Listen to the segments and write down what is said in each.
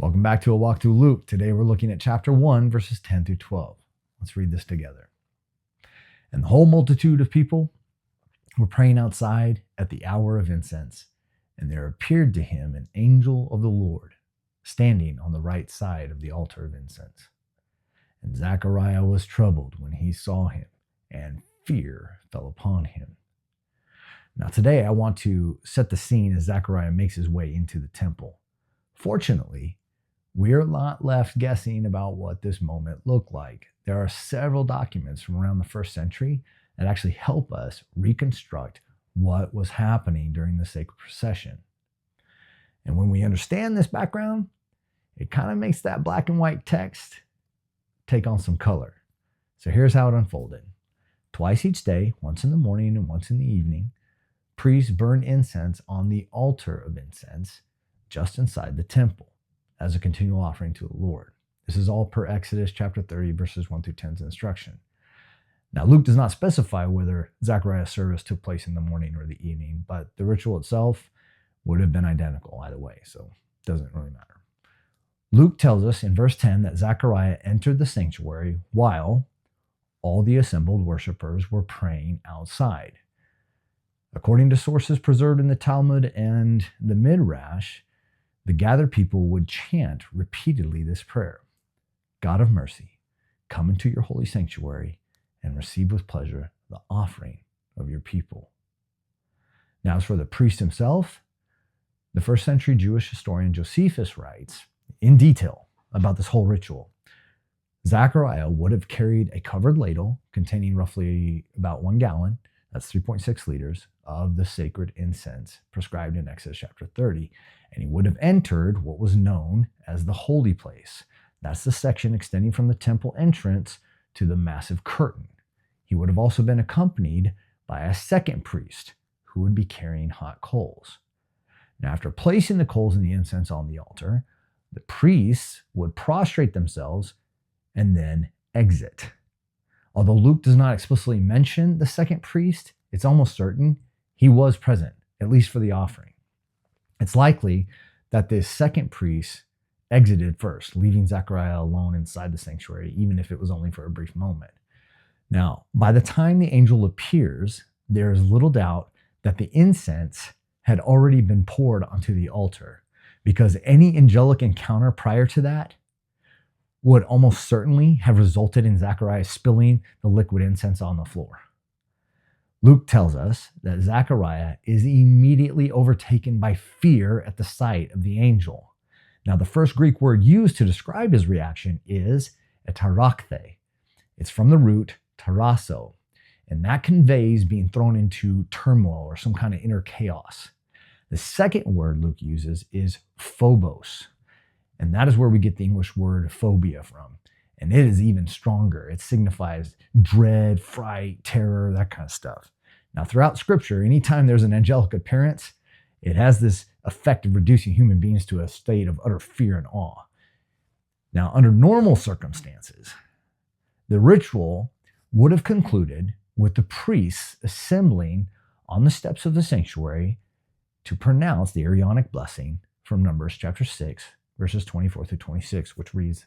Welcome back to a walk through Luke. Today we're looking at chapter 1, verses 10 through 12. Let's read this together. And the whole multitude of people were praying outside at the hour of incense, and there appeared to him an angel of the Lord, standing on the right side of the altar of incense. And Zechariah was troubled when he saw him, and fear fell upon him. Now today I want to set the scene as Zechariah makes his way into the temple. Fortunately, we're not left guessing about what this moment looked like. There are several documents from around the first century that actually help us reconstruct what was happening during the sacred procession. And when we understand this background, it kind of makes that black and white text take on some color. So here's how it unfolded. Twice each day, once in the morning and once in the evening, priests burned incense on the altar of incense just inside the temple as a continual offering to the Lord. This is all per Exodus chapter 30, verses 1 through 10's instruction. Now, Luke does not specify whether Zechariah's service took place in the morning or the evening, but the ritual itself would have been identical either way, so it doesn't really matter. Luke tells us in verse 10 that Zechariah entered the sanctuary while all the assembled worshipers were praying outside. According to sources preserved in the Talmud and the Midrash, the gathered people would chant repeatedly this prayer: God of mercy, come into your holy sanctuary and receive with pleasure the offering of your people. Now, as for the priest himself, the first century Jewish historian Josephus writes in detail about this whole ritual. Zechariah would have carried a covered ladle containing roughly about 1 gallon, that's 3.6 liters, of the sacred incense prescribed in Exodus chapter 30. And he would have entered what was known as the holy place. That's the section extending from the temple entrance to the massive curtain. He would have also been accompanied by a second priest who would be carrying hot coals. Now, after placing the coals and the incense on the altar, the priests would prostrate themselves and then exit. Although Luke does not explicitly mention the second priest, it's almost certain he was present, at least for the offering. It's likely that this second priest exited first, leaving Zechariah alone inside the sanctuary, even if it was only for a brief moment. Now, by the time the angel appears, there is little doubt that the incense had already been poured onto the altar, because any angelic encounter prior to that would almost certainly have resulted in Zechariah spilling the liquid incense on the floor. Luke tells us that Zechariah is immediately overtaken by fear at the sight of the angel. Now, the first Greek word used to describe his reaction is etarakhthe. It's from the root tarasso, and that conveys being thrown into turmoil or some kind of inner chaos. The second word Luke uses is phobos, and that is where we get the English word phobia from. And it is even stronger. It signifies dread, fright, terror, that kind of stuff. Now, throughout Scripture, anytime there's an angelic appearance, it has this effect of reducing human beings to a state of utter fear and awe. Now, under normal circumstances, the ritual would have concluded with the priests assembling on the steps of the sanctuary to pronounce the Aaronic blessing from Numbers chapter 6, verses 24 through 26, which reads,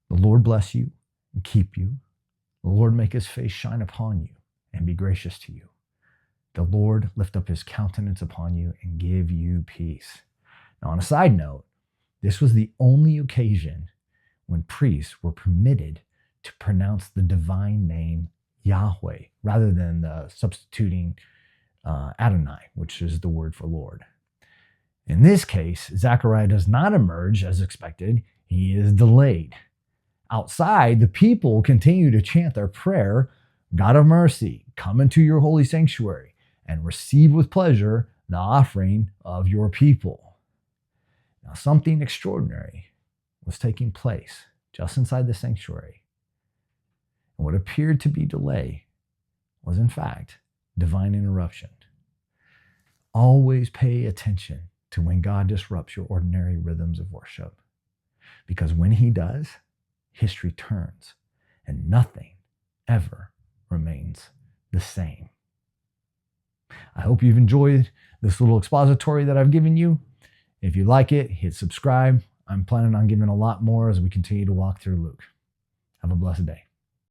"The Lord bless you and keep you. The Lord make his face shine upon you and be gracious to you. The Lord lift up his countenance upon you and give you peace." Now, on a side note, this was the only occasion when priests were permitted to pronounce the divine name Yahweh rather than substituting Adonai, which is the word for Lord. In this case, Zechariah does not emerge as expected. He is delayed. Outside, the people continue to chant their prayer, "God of mercy, come into your holy sanctuary and receive with pleasure the offering of your people." Now, something extraordinary was taking place just inside the sanctuary. And what appeared to be delay was, in fact, divine interruption. Always pay attention to when God disrupts your ordinary rhythms of worship, because when he does, history turns and nothing ever remains the same. I hope you've enjoyed this little expository that I've given you. If you like it, hit subscribe. I'm planning on giving a lot more as we continue to walk through Luke. Have a blessed day.